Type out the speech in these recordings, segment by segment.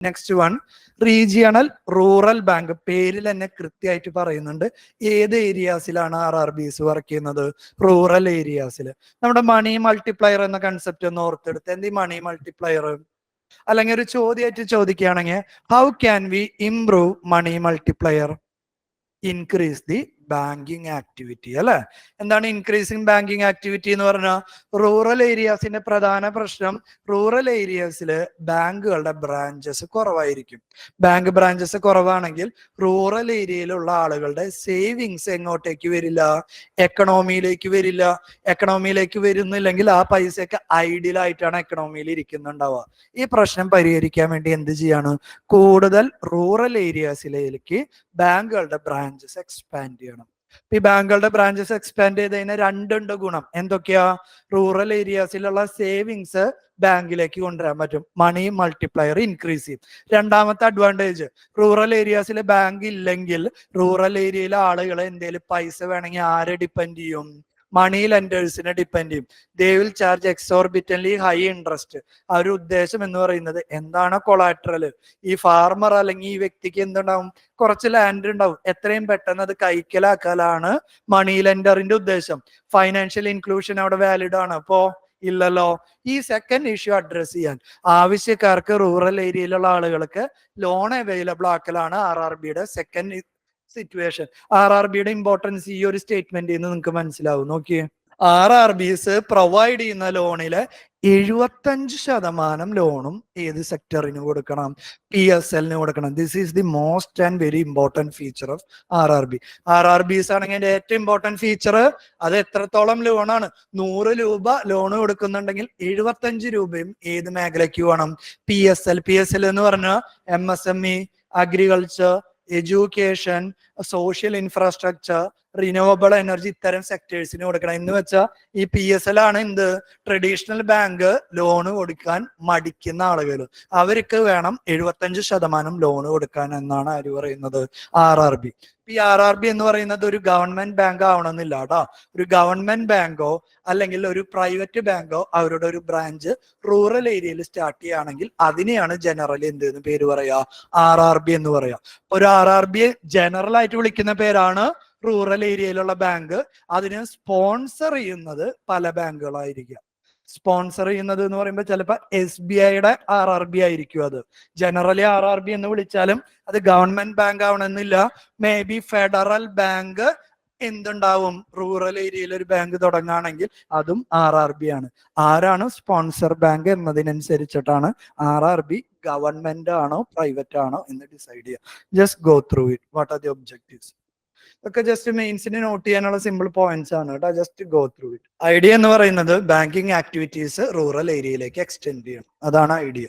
Next one, regional rural bank. പേരിൽ തന്നെ കൃത്യമായിട്ട് പറയുന്നുണ്ട് ഏത് ഏരിയാസിലാണ് RRBs വർക്ക് ചെയ്യുന്നത്. റൂറൽ ഏരിയാസിൽ. നമ്മുടെ മണി മൾട്ടിപ്ലയർ എന്ന കൺസെപ്റ്റ് ഒന്ന് ഓർത്തെടുത്ത്. എന്ത് മണി മൾട്ടിപ്ലയർ? അല്ലെങ്കിൽ ഒരു ചോദ്യമായിട്ട് ചോദിക്കുകയാണെങ്കിൽ, how can we improve money multiplier? Increase the banking activity അല്ലെ. എന്താണ് ഇൻക്രീസിങ് ബാങ്കിങ് ആക്ടിവിറ്റി എന്ന് പറഞ്ഞാൽ? റൂറൽ ഏരിയാസിന്റെ പ്രധാന പ്രശ്നം, റൂറൽ ഏരിയാസിൽ ബാങ്കുകളുടെ ബ്രാഞ്ചസ് കുറവായിരിക്കും. ബാങ്ക് ബ്രാഞ്ചസ് കുറവാണെങ്കിൽ റൂറൽ ഏരിയയിലുള്ള ആളുകളുടെ സേവിങ്സ് എങ്ങോട്ടേക്ക് വരില്ല? എക്കണോമിയിലേക്ക് വരില്ല. എക്കണോമിയിലേക്ക് വരുന്നില്ലെങ്കിൽ ആ പൈസയൊക്കെ ഐഡിയലായിട്ടാണ് എക്കണോമിയിൽ ഇരിക്കുന്നുണ്ടാവുക. ഈ പ്രശ്നം പരിഹരിക്കാൻ വേണ്ടി എന്ത് ചെയ്യാണ്? കൂടുതൽ റൂറൽ ഏരിയാസിലേക്ക് ബാങ്കുകളുടെ ബ്രാഞ്ചസ് എക്സ്പാൻഡ് ചെയ്യണം. ഈ ബാങ്കുകളുടെ ബ്രാഞ്ചസ് എക്സ്പാൻഡ് ചെയ്ത് കഴിഞ്ഞാൽ രണ്ടുണ്ട് ഗുണം. എന്തൊക്കെയാ? റൂറൽ ഏരിയാസിലുള്ള സേവിങ്സ് ബാങ്കിലേക്ക് കൊണ്ടുവരാൻ പറ്റും. മണി മൾട്ടിപ്ലയർ ഇൻക്രീസ് ചെയ്യും. രണ്ടാമത്തെ അഡ്വാൻറ്റേജ്, റൂറൽ ഏരിയാസിൽ ബാങ്ക് ഇല്ലെങ്കിൽ റൂറൽ ഏരിയയിലെ ആളുകൾ എന്തെങ്കിലും പൈസ വേണമെങ്കിൽ ആരെ ഡിപ്പെൻഡ് ചെയ്യും? മണി ലെൻഡേഴ്സിനെ ഡിപ്പെൻഡ് ചെയ്യും. They will charge exorbitantly high interest. ആ ഒരു ഉദ്ദേശം എന്ന് പറയുന്നത് എന്താണ്? കൊളാട്രൽ. ഈ ഫാർമർ അല്ലെങ്കിൽ ഈ വ്യക്തിക്ക് എന്തുണ്ടാവും? കുറച്ച് ലാൻഡ് ഉണ്ടാവും. എത്രയും പെട്ടെന്ന് അത് കൈക്കലാക്കലാണ് മണി ലെൻഡറിന്റെ ഉദ്ദേശം. ഫൈനാൻഷ്യൽ ഇൻക്ലൂഷൻ അവിടെ വാലിഡ് ആണ്? അപ്പോ ഇല്ലല്ലോ. ഈ സെക്കൻഡ് ഇഷ്യൂ അഡ്രസ് ചെയ്യാൻ ആവശ്യക്കാർക്ക്, റൂറൽ ഏരിയയിലുള്ള ആളുകൾക്ക് ലോൺ അവൈലബിൾ ആക്കലാണ് RRBയുടെ സെക്കൻഡ് സിറ്റുവേഷൻ. RRBയുടെ ഇമ്പോർട്ടൻസ് ഈ ഒരു സ്റ്റേറ്റ്മെന്റിൽ നിന്ന് നിങ്ങൾക്ക് മനസ്സിലാവും. നോക്കിയേ, RRBs പ്രൊവൈഡ് ചെയ്യുന്ന ലോണില് 75% ലോണും ഏത് സെക്ടറിന് കൊടുക്കണം? PSLന് കൊടുക്കണം. This is the most and very important feature of RRB. RRBs ആണെങ്കിൽ ഏറ്റവും ഇമ്പോർട്ടൻറ്റ് ഫീച്ചർ അത് എത്രത്തോളം ലോണാണ്? 100 രൂപ ലോൺ കൊടുക്കുന്നുണ്ടെങ്കിൽ 75 രൂപയും ഏത് മേഖലയ്ക്ക് വേണം? PSL. PSL എന്ന് പറഞ്ഞാൽ MSME, agriculture, education, social infrastructure, renewable energy, ഇത്തരം സെക്ടേഴ്സിന് കൊടുക്കണം. എന്ന് വെച്ചാൽ ഈ PSL ആണ് എന്ത്? ട്രഡീഷണൽ ബാങ്ക് ലോണ് കൊടുക്കാൻ മടിക്കുന്ന ആളുകൾ, അവർക്ക് വേണം 75% ലോണ് കൊടുക്കാൻ എന്നാണ് ആര് പറയുന്നത്? RRB. ഈ RRB എന്ന് പറയുന്നത് ഒരു ഗവൺമെന്റ് ബാങ്ക് ആവണമെന്നില്ല കേട്ടോ. ഒരു ഗവൺമെന്റ് ബാങ്കോ അല്ലെങ്കിൽ ഒരു പ്രൈവറ്റ് ബാങ്കോ അവരുടെ ഒരു ബ്രാഞ്ച് റൂറൽ ഏരിയയിൽ സ്റ്റാർട്ട് ചെയ്യുകയാണെങ്കിൽ അതിനെയാണ് ജനറൽ എന്ത് എന്ന് പേര് പറയാ? RRB എന്ന് പറയാ. ഒരു RRB ജനറൽ ആയിട്ട് വിളിക്കുന്ന പേരാണ് റൂറൽ ഏരിയയിലുള്ള ബാങ്ക്. അതിന് സ്പോൺസർ ചെയ്യുന്നത് പല ബാങ്കുകളായിരിക്കാം. സ്പോൺസർ ചെയ്യുന്നത് എന്ന് പറയുമ്പോൾ ചിലപ്പോൾ SBIയുടെ RRB ആയിരിക്കും. അത് ജനറലി RRB എന്ന് വിളിച്ചാലും അത് ഗവൺമെന്റ് ബാങ്ക് ആവണമെന്നില്ല. മേ ബി ഫെഡറൽ ബാങ്ക് എന്തുണ്ടാവും? റൂറൽ ഏരിയയിൽ ഒരു ബാങ്ക് തുടങ്ങുകയാണെങ്കിൽ അതും RRB ആണ്. ആരാണ് സ്പോൺസർ ബാങ്ക് എന്നതിനനുസരിച്ചിട്ടാണ് RRB ഗവൺമെന്റ് ആണോ പ്രൈവറ്റ് ആണോ എന്ന് ഡിസൈഡ് ചെയ്യുക. Just go through it. What are the objectives? ഒക്കെ ജസ്റ്റ് മെയിൻസിന് നോട്ട് ചെയ്യാനുള്ള സിമ്പിൾ പോയിന്റ്സ് ആണ് കേട്ടോ. Just go through it. Idea എന്ന് പറയുന്നത് ബാങ്കിങ് ആക്ടിവിറ്റീസ് റൂറൽ ഏരിയയിലേക്ക് എക്സ്റ്റെൻഡ് ചെയ്യണം. അതാണ് idea.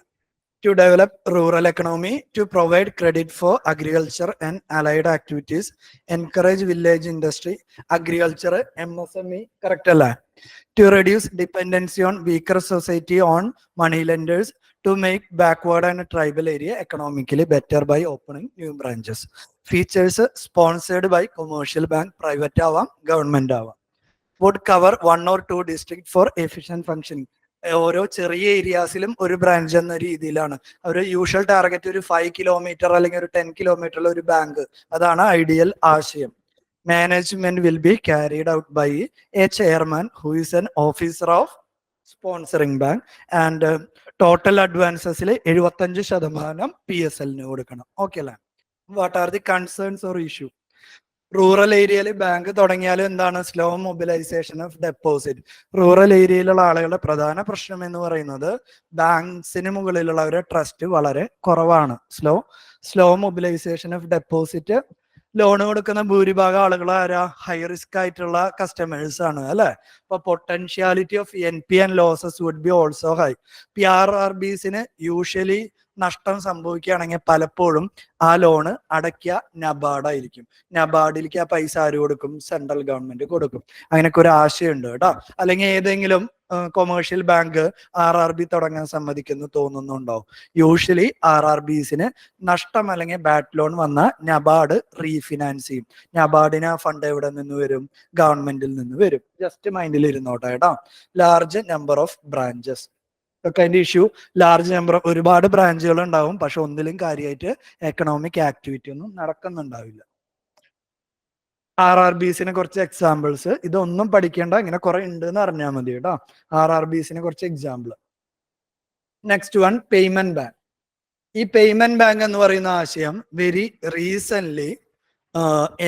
To develop rural economy, to provide credit for agriculture and allied activities, encourage village industry, agriculture, MSME, correct അല്ലേ? To reduce dependency on weaker society on money lenders, to make backward and tribal area economically better by opening new branches. Features sponsored by commercial bank, private ആവാം, government ആവാം. Would cover 1 or 2 district for efficient functioning. ഓരോ ചെറിയ ഏരിയാസിലും ഒരു branch എന്ന രീതിയിലാണ്. ഒരു usual target ഒരു 5 kilometre അല്ലെങ്കിൽ ഒരു 10 കിലോമീറ്ററിൽ ഒരു ബാങ്ക്. അതാണ് ഐഡിയൽ ആശയം. Management will be carried out by a chairman who is an officer of sponsoring bank and total അഡ്വാൻസസിൽ 75% PSLന് കൊടുക്കണം. ഓക്കെ അല്ലേ? What are the concerns or issue? Rural ഏരിയയിൽ ബാങ്ക് തുടങ്ങിയാലും എന്താണ്? Slow mobilisation of deposit. Rural ഏരിയയിലുള്ള ആളുകളുടെ പ്രധാന പ്രശ്നം എന്ന് പറയുന്നത് ബാങ്ക്സിന് മുകളിലുള്ളവരുടെ ട്രസ്റ്റ് വളരെ കുറവാണ്. Slow mobilisation of deposit. Loan കൊടുക്കുന്ന ഭൂരിഭാഗം ആളുകൾ ആരാ? ഹൈ റിസ്ക് ആയിട്ടുള്ള കസ്റ്റമേഴ്സ് ആണ് അല്ലെ? അപ്പൊ potentiality of NP and losses would be also high. RRBസിന് യൂഷ്വലി നഷ്ടം സംഭവിക്കുകയാണെങ്കിൽ പലപ്പോഴും ആ ലോണ് അടയ്ക്കുക നബാർഡ് ആയിരിക്കും. നബാർഡിലേക്ക് ആ പൈസ ആര് കൊടുക്കും? സെൻട്രൽ ഗവൺമെന്റ് കൊടുക്കും. അങ്ങനെയൊക്കെ ഒരു ആശയമുണ്ട് കേട്ടോ. അല്ലെങ്കിൽ ഏതെങ്കിലും കൊമേഴ്ഷ്യൽ ബാങ്ക് RRB തുടങ്ങാൻ സമ്മതിക്കുന്നു തോന്നുന്നുണ്ടോ? യൂഷ്വലി RRBസിന് നഷ്ടം അല്ലെങ്കിൽ ബാഡ് ലോൺ വന്നാൽ നബാർഡ് റീഫിനാൻസ് ചെയ്യും. നബാർഡിന് ഫണ്ട് എവിടെ നിന്ന് വരും? ഗവൺമെന്റിൽ നിന്ന് വരും. ജസ്റ്റ് മൈൻഡിൽ ഇരുന്നോട്ടെ കേട്ടോ. Large number of branches. ഒക്കെ അതിന്റെ ഇഷ്യൂ. ലാർജ് നമ്പർ ഒരുപാട് ബ്രാഞ്ചുകൾ ഉണ്ടാവും, പക്ഷെ ഒന്നിലും കാര്യമായിട്ട് എക്കണോമിക് ആക്ടിവിറ്റി ഒന്നും നടക്കുന്നുണ്ടാവില്ല. RRBസിന് കുറച്ച് എക്സാമ്പിൾസ്, ഇതൊന്നും പഠിക്കേണ്ട, ഇങ്ങനെ കുറെ ഉണ്ട് എന്ന് അറിഞ്ഞാൽ മതി കേട്ടോ. RRBസിന് കുറച്ച് example. Next one payment bank. ഈ പേയ്മെന്റ് ബാങ്ക് എന്ന് പറയുന്ന ആശയം വെരി റീസെന്റ്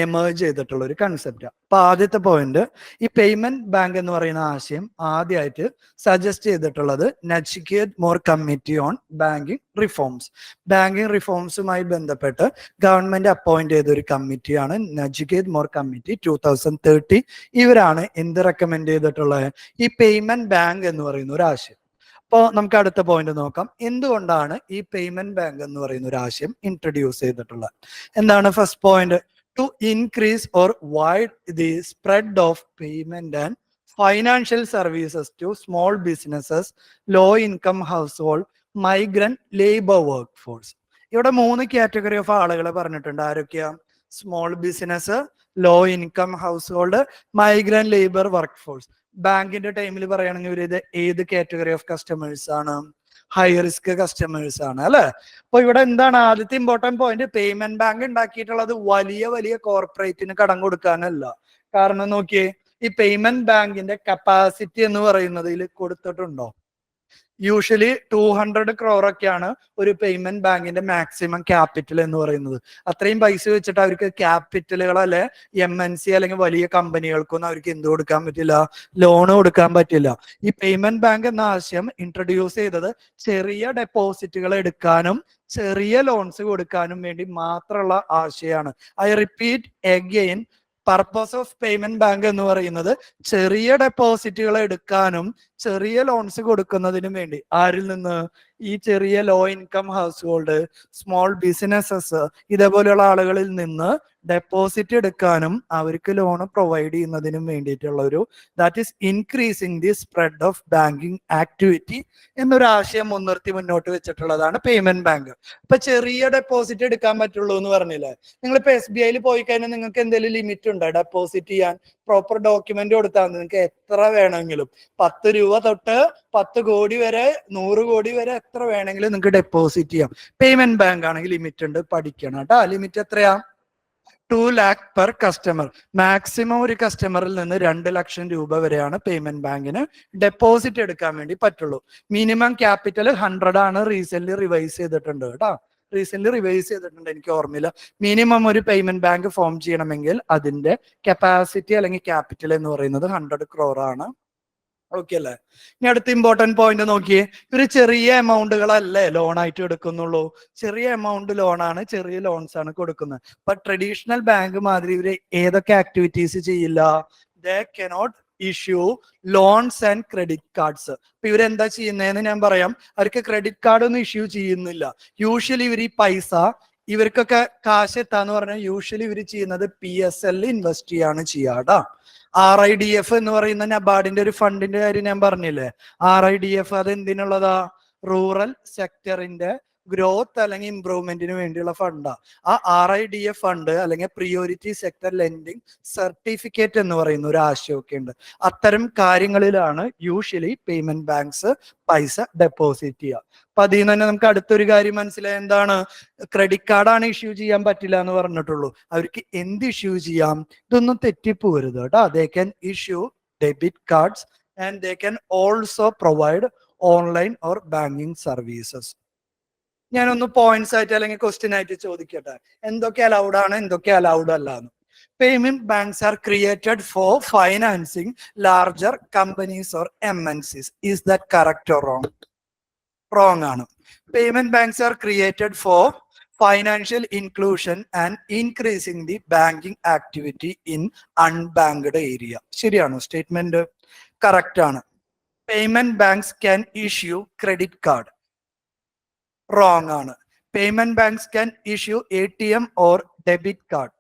എമേർജ് ചെയ്തിട്ടുള്ള ഒരു കൺസെപ്റ്റാണ്. അപ്പൊ ആദ്യത്തെ പോയിന്റ്, ഈ പേയ്മെന്റ് ബാങ്ക് എന്ന് പറയുന്ന ആശയം ആദ്യമായിട്ട് സജസ്റ്റ് ചെയ്തിട്ടുള്ളത് Nachiket Mor committee on banking reforms. Banking റിഫോംസുമായി ബന്ധപ്പെട്ട് ഗവൺമെന്റ് അപ്പോയിന്റ് ചെയ്ത ഒരു കമ്മിറ്റിയാണ് നച്ചിക്കേത് മോർ കമ്മിറ്റി 2030. ഇവരാണ് എന്ത് റെക്കമെൻഡ് ചെയ്തിട്ടുള്ളത്? ഈ പേയ്മെന്റ് ബാങ്ക് എന്ന് പറയുന്ന ഒരു ആശയം. അപ്പോൾ നമുക്ക് അടുത്ത പോയിന്റ് നോക്കാം. എന്തുകൊണ്ടാണ് ഈ പേയ്മെന്റ് ബാങ്ക് എന്ന് പറയുന്ന ഒരു ആശയം ഇൻട്രൊഡ്യൂസ് ചെയ്തിട്ടുള്ളത്? എന്താണ് first point? To increase or wide the spread of payment and financial services to small businesses, low income household, migrant labour workforce. ഇവിടെ 3 കാറ്റഗറി ഓഫ് ആളുകളെ പറഞ്ഞിട്ടുണ്ട്. ആരൊക്കെയാ? Small business, low income household, migrant labour workforce. ബാങ്കിന്റെ ടൈമിൽ പറയുകയാണെങ്കിൽ ഇവർ ഇത് ഏത് കാറ്റഗറി ഓഫ് കസ്റ്റമേഴ്സ് ആണ്? ഹൈ റിസ്ക് കസ്റ്റമേഴ്സ് ആണ് അല്ലെ. അപ്പൊ ഇവിടെ എന്താണ് ആദ്യത്തെ ഇമ്പോർട്ടന്റ് പോയിന്റ്? പേയ്മെന്റ് ബാങ്ക് ഉണ്ടാക്കിയിട്ടുള്ളത് വലിയ വലിയ കോർപ്പറേറ്റിന് കടം കൊടുക്കാനല്ല. കാരണം നോക്കിയേ, ഈ പേയ്മെന്റ് ബാങ്കിന്റെ കപ്പാസിറ്റി എന്ന് പറയുന്നത് ഇതിൽ കൊടുത്തിട്ടുണ്ടോ? യൂഷ്വലി 200 crore ഒക്കെയാണ് ഒരു പേയ്മെന്റ് ബാങ്കിന്റെ മാക്സിമം ക്യാപിറ്റൽ എന്ന് പറയുന്നത്. അത്രയും പൈസ വെച്ചിട്ട് അവർക്ക് ക്യാപിറ്റലുകൾ അല്ലെ MNC അല്ലെങ്കിൽ വലിയ കമ്പനികൾക്കൊന്നും അവർക്ക് എന്ത് കൊടുക്കാൻ പറ്റില്ല? ലോൺ കൊടുക്കാൻ പറ്റില്ല. ഈ പേയ്മെന്റ് ബാങ്ക് എന്ന ആശയം ഇൻട്രൊഡ്യൂസ് ചെയ്തത് ചെറിയ ഡെപ്പോസിറ്റുകൾ എടുക്കാനും ചെറിയ ലോൺസ് കൊടുക്കാനും വേണ്ടി മാത്രമുള്ള ആശയമാണ്. I repeat again, purpose of payment bank എന്ന് പറയുന്നത് ചെറിയ ഡെപ്പോസിറ്റുകൾ എടുക്കാനും ചെറിയ ലോൺസ് കൊടുക്കുന്നതിനും വേണ്ടി. ആരിൽ നിന്ന്? ഈ ചെറിയ low income household, small businesses, ഇതേപോലെയുള്ള ആളുകളിൽ നിന്ന് ഡെപ്പോസിറ്റ് എടുക്കാനും അവർക്ക് ലോൺ പ്രൊവൈഡ് ചെയ്യുന്നതിനും വേണ്ടിയിട്ടുള്ള ഒരു, that is increasing the spread of banking activity എന്നൊരു ആശയം മുൻനിർത്തി മുന്നോട്ട് വെച്ചിട്ടുള്ളതാണ് പേയ്മെന്റ് ബാങ്ക്. ഇപ്പൊ ചെറിയ ഡെപ്പോസിറ്റ് എടുക്കാൻ പറ്റുള്ളൂ എന്ന് പറഞ്ഞില്ലേ? നിങ്ങളിപ്പോ SBIയിൽ പോയി കഴിഞ്ഞാൽ നിങ്ങൾക്ക് എന്തെങ്കിലും ലിമിറ്റ് ഉണ്ടോ ഡെപ്പോസിറ്റ് ചെയ്യാൻ? പ്രോപ്പർ ഡോക്യുമെന്റ് കൊടുത്താൽ നിങ്ങൾക്ക് എത്ര വേണമെങ്കിലും 10 രൂപ തൊട്ട് 10 കോടി വരെ 100 കോടി വരെ എത്ര വേണമെങ്കിലും നിങ്ങൾക്ക് ഡെപ്പോസിറ്റ് ചെയ്യാം. പേയ്മെന്റ് ബാങ്ക് ആണെങ്കിൽ ലിമിറ്റ് ഉണ്ട്, പഠിക്കണം കേട്ടോ. ലിമിറ്റ് എത്രയാ? 2 lakh പെർ കസ്റ്റമർ. മാക്സിമം ഒരു കസ്റ്റമറിൽ നിന്ന് 2 ലക്ഷം രൂപ വരെയാണ് പേയ്മെന്റ് ബാങ്കിന് ഡെപ്പോസിറ്റ് എടുക്കാൻ വേണ്ടി പറ്റുള്ളൂ. മിനിമം ക്യാപിറ്റൽ 100 ആണ്. റീസെന്റ് റിവൈസ് ചെയ്തിട്ടുണ്ട് കേട്ടോ. എനിക്ക് ഓർമ്മയില്ല. മിനിമം ഒരു പേയ്മെന്റ് ബാങ്ക് ഫോം ചെയ്യണമെങ്കിൽ അതിന്റെ കപ്പാസിറ്റി അല്ലെങ്കിൽ ക്യാപിറ്റൽ എന്ന് പറയുന്നത് 100 crore ആണ്. ഓക്കെ അല്ലേ? ഇനി അടുത്ത ഇമ്പോർട്ടന്റ് പോയിന്റ് നോക്കിയേ. ഇവര് ചെറിയ എമൗണ്ടുകളല്ലേ ലോൺ ആയിട്ട് എടുക്കുന്നുള്ളൂ. ചെറിയ എമൗണ്ട് ലോണാണ്, ചെറിയ ലോൺസ് ആണ് കൊടുക്കുന്നത്. അപ്പൊ ട്രഡീഷണൽ ബാങ്ക് മാതിരി ഇവര് ഏതൊക്കെ ആക്ടിവിറ്റീസ് ചെയ്യില്ല? They cannot issue loans and credit cards. അപ്പൊ ഇവരെന്താ ചെയ്യുന്നതെന്ന് ഞാൻ പറയാം. അവർക്ക് ക്രെഡിറ്റ് കാർഡ് ഒന്നും ഇഷ്യൂ ചെയ്യുന്നില്ല. യൂഷ്വലി ഇവർ ഈ പൈസ, ഇവർക്കൊക്കെ കാശ് എത്താന്ന് പറഞ്ഞാൽ യൂഷ്വലി ഇവർ ചെയ്യുന്നത് PSL ഇൻവെസ്റ്റ് ചെയ്യാണ് ചെയ്യാടാ. RIDF എന്ന് പറയുന്ന നബാർഡിന്റെ ഒരു ഫണ്ടിന്റെ കാര്യം ഞാൻ പറഞ്ഞില്ലേ? RIDF അത് എന്തിനുള്ളതാ? റൂറൽ സെക്ടറിന്റെ ഗ്രോത്ത് അല്ലെങ്കിൽ ഇംപ്രൂവ്മെന്റിന് വേണ്ടിയുള്ള ഫണ്ടാ. ആ RIDF ഫണ്ട് അല്ലെങ്കിൽ പ്രിയോറിറ്റി സെക്ടർ ലെൻഡിങ് സർട്ടിഫിക്കറ്റ് എന്ന് പറയുന്ന ഒരു ആശയമൊക്കെ ഉണ്ട്. അത്തരം കാര്യങ്ങളിലാണ് യൂഷ്വലി പേയ്മെന്റ് ബാങ്ക്സ് പൈസ ഡെപ്പോസിറ്റ് ചെയ്യുക. അപ്പൊ അതിൽ നിന്ന് തന്നെ നമുക്ക് അടുത്തൊരു കാര്യം മനസ്സിലായി. എന്താണ്? ക്രെഡിറ്റ് കാർഡാണ് ഇഷ്യൂ ചെയ്യാൻ പറ്റില്ല എന്ന് പറഞ്ഞിട്ടുള്ളൂ. അവർക്ക് എന്ത് ഇഷ്യൂ ചെയ്യാം? ഇതൊന്നും തെറ്റിപ്പോരുത് കേട്ടോ. They can issue debit cards and they can also provide online or banking services. ഞാനൊന്ന് പോയിന്റ്സ് ആയിട്ട് അല്ലെങ്കിൽ ക്വസ്റ്റ്യൻ ആയിട്ട് ചോദിക്കട്ടെ. എന്തൊക്കെ അലൗഡ് ആണ്, എന്തൊക്കെ അലൗഡ് അല്ല എന്ന്. Payment banks are created for financing larger companies or MNCs. Is that correct or wrong? Wrong ആണ്. Payment banks are created for financial inclusion and increasing the banking activity in unbanked area. ശരിയാണോ statement? Correct ആണ്. Payment banks can issue credit card. Wrong ആണ്. Payment banks can issue ATM or debit card.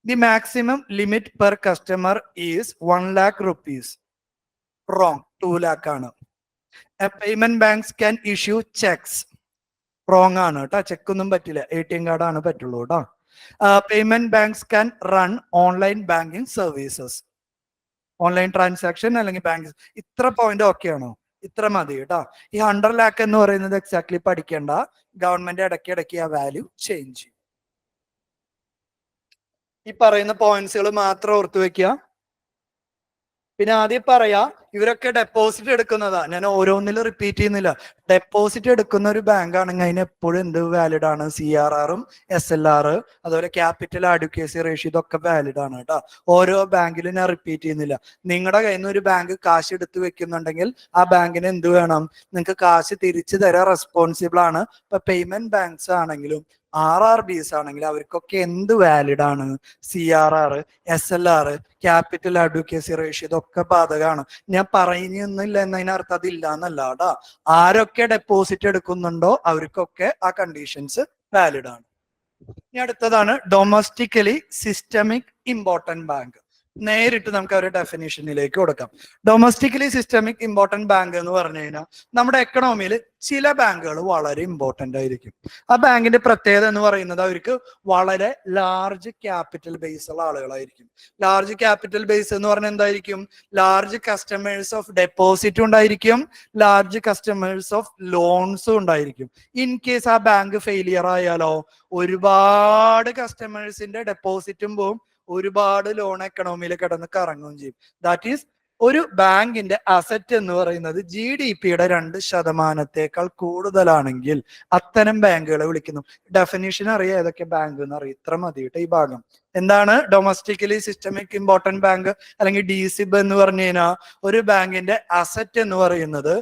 The maximum limit per customer is 1 lakh rupees. Wrong. 2 lakh ആണ്. Payment banks can issue cheques. Wrong ആണ് കേട്ടോ. Check ഒന്നും പറ്റില്ല, ATM card ആണ് പറ്റുള്ളൂ കേട്ടോ. Payment banks can run online banking services. Online transaction അല്ലെങ്കിൽ bank. ഇത്ര പോയിന്റ് ഓക്കെ ആണോ? ഇത്ര മതി കേട്ടോ. ഈ 100 lakh എന്ന് പറയുന്നത് എക്സാക്ട്ലി പഠിക്കേണ്ട, ഗവൺമെന്റ് ഇടയ്ക്കിടയ്ക്ക് ആ വാല്യൂ ചേഞ്ച് ചെയ്യും. ഈ പറയുന്ന പോയിന്റ്സുകൾ മാത്രം ഓർത്തു വെക്കുക. പിന്നെ ആദ്യം പറയാ, ഇവരൊക്കെ ഡെപ്പോസിറ്റ് എടുക്കുന്നതാ, ഞാൻ ഓരോന്നിലും റിപ്പീറ്റ് ചെയ്യുന്നില്ല. ഡെപ്പോസിറ്റ് എടുക്കുന്ന ഒരു ബാങ്ക് ആണെങ്കിൽ അതിന് എപ്പോഴും എന്ത് വാലിഡ് ആണ്? CRR, SLR, അതുപോലെ ക്യാപിറ്റൽ അഡ്വക്കസി റേഷ്യോ, ഇതൊക്കെ വാലിഡ് ആണ് കേട്ടോ. ഓരോ ബാങ്കിലും ഞാൻ റിപ്പീറ്റ് ചെയ്യുന്നില്ല. നിങ്ങളുടെ കയ്യിൽ നിന്ന് ഒരു ബാങ്ക് കാശ് എടുത്ത് വെക്കുന്നുണ്ടെങ്കിൽ ആ ബാങ്കിന് എന്ത് വേണം? നിങ്ങൾക്ക് കാശ് തിരിച്ചു തരാൻ റെസ്പോൺസിബിൾ ആണ്. ഇപ്പൊ പേയ്മെന്റ് ബാങ്ക്സ് ആണെങ്കിലും RRBs ആണെങ്കിലും അവർക്കൊക്കെ എന്ത് വാലിഡ് ആണ്? CRR, SLR, capital advocacy ratio, ഇതൊക്കെ ബാധകമാണ്. ഞാൻ പറയുന്നില്ല എന്നതിനർത്ഥം അതില്ല എന്നല്ല കേട്ടോ. ആരൊക്കെ ഡെപ്പോസിറ്റ് എടുക്കുന്നുണ്ടോ അവർക്കൊക്കെ ആ കണ്ടീഷൻസ് വാലിഡ് ആണ്. ഇനി അടുത്തതാണ് ഡൊമസ്റ്റിക്കലി സിസ്റ്റമിക് ഇമ്പോർട്ടന്റ് ബാങ്ക്. നേരിട്ട് നമുക്ക് ഒരു ഡെഫിനിഷനിലേക്ക് കൊടുക്കാം. ഡൊമസ്റ്റിക്കലി സിസ്റ്റമിക് ഇമ്പോർട്ടന്റ് ബാങ്ക് എന്ന് പറഞ്ഞു കഴിഞ്ഞാൽ നമ്മുടെ എക്കണോമിയിൽ ചില ബാങ്കുകൾ വളരെ ഇമ്പോർട്ടന്റ് ആയിരിക്കും. ആ ബാങ്കിന്റെ പ്രത്യേകത എന്ന് പറയുന്നത് അവർക്ക് വളരെ ലാർജ് ക്യാപിറ്റൽ ബേസ് ഉള്ള ആളുകളായിരിക്കും. ലാർജ് ക്യാപിറ്റൽ ബേസ് എന്ന് പറഞ്ഞാൽ എന്തായിരിക്കും? ലാർജ് കസ്റ്റമേഴ്സ് ഓഫ് ഡെപ്പോസിറ്റും ഉണ്ടായിരിക്കും, ലാർജ് കസ്റ്റമേഴ്സ് ഓഫ് ലോൺസും ഉണ്ടായിരിക്കും. ഇൻ കേസ് ആ ബാങ്ക് ഫെയിലിയർ ആയാലോ ഒരുപാട് കസ്റ്റമേഴ്സിന്റെ ഡെപ്പോസിറ്റും പോവും, ഒരുപാട് ലോൺ എക്കണോമിയിൽ കിടന്ന് കറങ്ങുകയും ചെയ്യും. ദാറ്റ് ഈസ് ഒരു ബാങ്കിന്റെ അസറ്റ് എന്ന് പറയുന്നത് GDPയുടെ 2% കൂടുതലാണെങ്കിൽ അത്തരം ബാങ്കുകളെ വിളിക്കുന്നു. ഡെഫിനിഷൻ അറിയാം ഏതൊക്കെ ബാങ്ക് എന്ന് അറിയാം. ഇത്ര മതി കേട്ടോ ഈ ഭാഗം. എന്താണ് ഡൊമസ്റ്റിക്കലി സിസ്റ്റമിക് ഇമ്പോർട്ടന്റ് ബാങ്ക് അല്ലെങ്കിൽ DSIB എന്ന് പറഞ്ഞു കഴിഞ്ഞാൽ ഒരു ബാങ്കിന്റെ അസറ്റ് എന്ന് പറയുന്നത്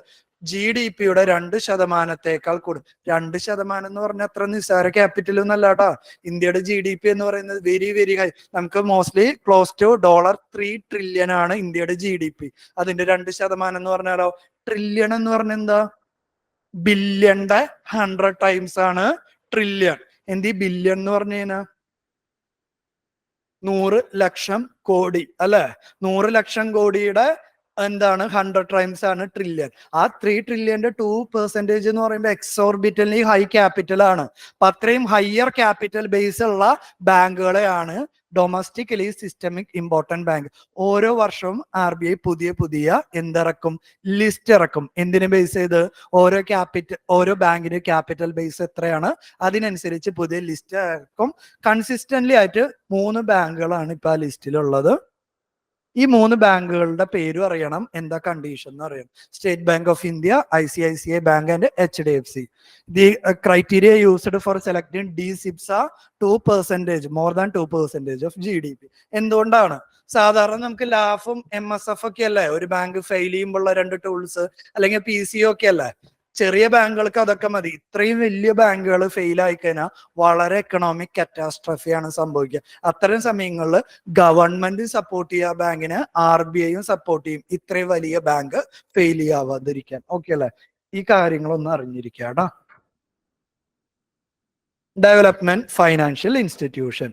GDPയുടെ 2% കൂടും. 2% എന്ന് പറഞ്ഞാൽ അത്ര നിസ്സാര ക്യാപിറ്റൽ ഒന്നല്ല കേട്ടോ. ഇന്ത്യയുടെ GDP എന്ന് പറയുന്നത് വെരി വെരി ഹൈ. നമുക്ക് മോസ്റ്റ്ലി ക്ലോസ് ടു $3 trillion ആണ് ഇന്ത്യയുടെ GDP. അതിന്റെ 2% എന്ന് പറഞ്ഞാലോ, ട്രില്യൺ എന്ന് പറഞ്ഞ എന്താ? ബില്യന്റെ 100 times ആണ് ട്രില്യൺ. എന്ത് ബില്യൺ എന്ന് പറഞ്ഞു കഴിഞ്ഞാൽ 100 ലക്ഷം കോടി അല്ലെ. 100 ലക്ഷം കോടിയുടെ എന്താണ് 100 times ആണ് ട്രില്യൺ. ആ 3 trillion 2% എന്ന് പറയുമ്പോൾ എക്സോർബിറ്റലി ഹൈ ക്യാപിറ്റൽ ആണ്. അപ്പൊ അത്രയും ഹയർ ക്യാപിറ്റൽ ബേസ് ഉള്ള ബാങ്കുകളെയാണ് ഡൊമസ്റ്റിക്കലി സിസ്റ്റമിക് ഇമ്പോർട്ടന്റ് ബാങ്ക്. ഓരോ വർഷവും RBI പുതിയ എന്തിറക്കും? ലിസ്റ്റ് ഇറക്കും. എന്തിനെ ബേസ് ചെയ്ത്? ഓരോ ബാങ്കിന്റെ ക്യാപിറ്റൽ ബേസ് എത്രയാണ് അതിനനുസരിച്ച് പുതിയ ലിസ്റ്റ് ഇറക്കും. കൺസിസ്റ്റന്റ്ലി ആയിട്ട് 3 ബാങ്കുകളാണ് ഇപ്പൊ ആ ലിസ്റ്റിലുള്ളത്. ഈ 3 ബാങ്കുകളുടെ പേരും അറിയണം, എന്താ കണ്ടീഷൻ എന്ന് അറിയണം. State bank of India, ICICI bank and HDFC. The criteria used for selecting DSIBs are 2%, more than 2% of GDP. എന്തുകൊണ്ടാണ്? സാധാരണ നമുക്ക് ലാഫും MSF ഒക്കെ അല്ലേ ഒരു ബാങ്ക് ഫെയിൽ ചെയ്യുമ്പോഴുള്ള 2 ടൂൾസ്, അല്ലെങ്കിൽ PCO ഒക്കെ അല്ലേ. ചെറിയ ബാങ്കുകൾക്ക് അതൊക്കെ മതി. ഇത്രയും വലിയ ബാങ്കുകൾ ഫെയിൽ ആയി കഴിഞ്ഞാൽ വളരെ എക്കണോമിക് കറ്റാസ്ട്രഫിയാണ് സംഭവിക്കുക. അത്തരം സമയങ്ങളിൽ ഗവൺമെന്റ് സപ്പോർട്ട് ചെയ്യുക ബാങ്കിന്, RBIയും സപ്പോർട്ട് ചെയ്യും ഇത്രയും വലിയ ബാങ്ക് ഫെയിൽ ചെയ്യാവാതിരിക്കാൻ. ഓക്കെ അല്ലെ? ഈ കാര്യങ്ങളൊന്നും അറിഞ്ഞിരിക്കുക കേട്ടോ. Development financial institution.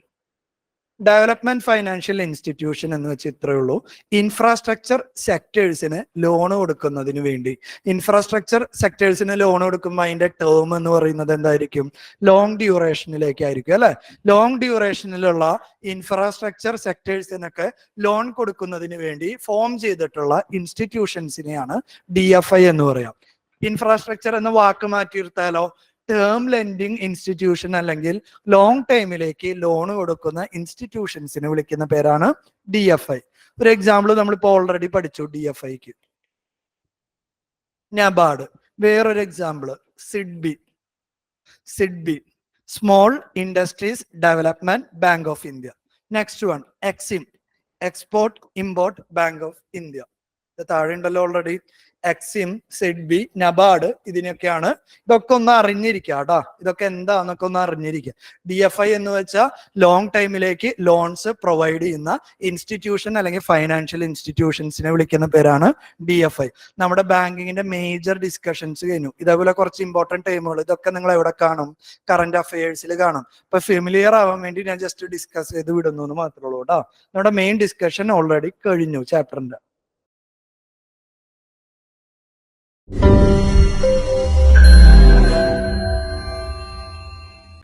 Development financial institution എന്ന് വെച്ച് ഇത്രയേ ഉള്ളൂ. ഇൻഫ്രാസ്ട്രക്ചർ സെക്ടേഴ്സിന് ലോൺ കൊടുക്കുന്നതിന് വേണ്ടി. ഇൻഫ്രാസ്ട്രക്ചർ സെക്ടേഴ്സിന് ലോൺ കൊടുക്കുമ്പോൾ അതിന്റെ ടേം എന്ന് പറയുന്നത് എന്തായിരിക്കും? ലോങ് ഡ്യൂറേഷനിലേക്കായിരിക്കും അല്ലെ. ലോങ് ഡ്യൂറേഷനിലുള്ള ഇൻഫ്രാസ്ട്രക്ചർ സെക്ടേഴ്സിനൊക്കെ ലോൺ കൊടുക്കുന്നതിന് വേണ്ടി ഫോം ചെയ്തിട്ടുള്ള ഇൻസ്റ്റിറ്റ്യൂഷൻസിനെയാണ് DFI എന്ന് പറയാം. ഇൻഫ്രാസ്ട്രക്ചർ എന്ന വാക്ക് മാറ്റിയിരുത്താലോ, ടേം ലെൻഡിങ് ഇൻസ്റ്റിറ്റ്യൂഷൻ അല്ലെങ്കിൽ ലോങ് ടൈമിലേക്ക് ലോൺ കൊടുക്കുന്ന ഇൻസ്റ്റിറ്റ്യൂഷൻസിനെ വിളിക്കുന്ന പേരാണ് DFI. ഒരു എക്സാമ്പിൾ നമ്മളിപ്പോ ഓൾറെഡി പഠിച്ചു DFIക്ക്. നബാർഡ്. വേറൊരു example SIDBI. Small industries development bank of India. Next one EXIM, export import bank of India. താഴെ ഉണ്ടല്ലോ ഓൾറെഡി. EXIM, സിഡ്ബി, നബാർഡ്, ഇതിനൊക്കെയാണ്. ഇതൊക്കെ ഒന്ന് അറിഞ്ഞിരിക്കുക കേട്ടോ. ഇതൊക്കെ എന്താന്നൊക്കെ ഒന്ന് അറിഞ്ഞിരിക്കുക. DFI എന്ന് വെച്ചാൽ ലോങ് ടൈമിലേക്ക് ലോൺസ് പ്രൊവൈഡ് ചെയ്യുന്ന ഇൻസ്റ്റിറ്റ്യൂഷൻ അല്ലെങ്കിൽ ഫൈനാൻഷ്യൽ ഇൻസ്റ്റിറ്റ്യൂഷൻസിനെ വിളിക്കുന്ന പേരാണ് DFI. നമ്മുടെ ബാങ്കിങ്ങിന്റെ മേജർ ഡിസ്കഷൻസ് കഴിഞ്ഞു. ഇതേപോലെ കുറച്ച് ഇമ്പോർട്ടന്റ് ടൈമുകൾ ഇതൊക്കെ നിങ്ങൾ എവിടെ കാണും? കറന്റ് അഫയേഴ്സിൽ കാണും. ഇപ്പൊ ഫെമിലിയർ ആവാൻ വേണ്ടി ഞാൻ ജസ്റ്റ് ഡിസ്കസ് ചെയ്ത് വിടുന്നു എന്ന് മാത്രമേ ഉള്ളൂ കേട്ടോ. നമ്മുടെ മെയിൻ ഡിസ്കഷൻ ഓൾറെഡി കഴിഞ്ഞു ചാപ്റ്ററിന്റെ.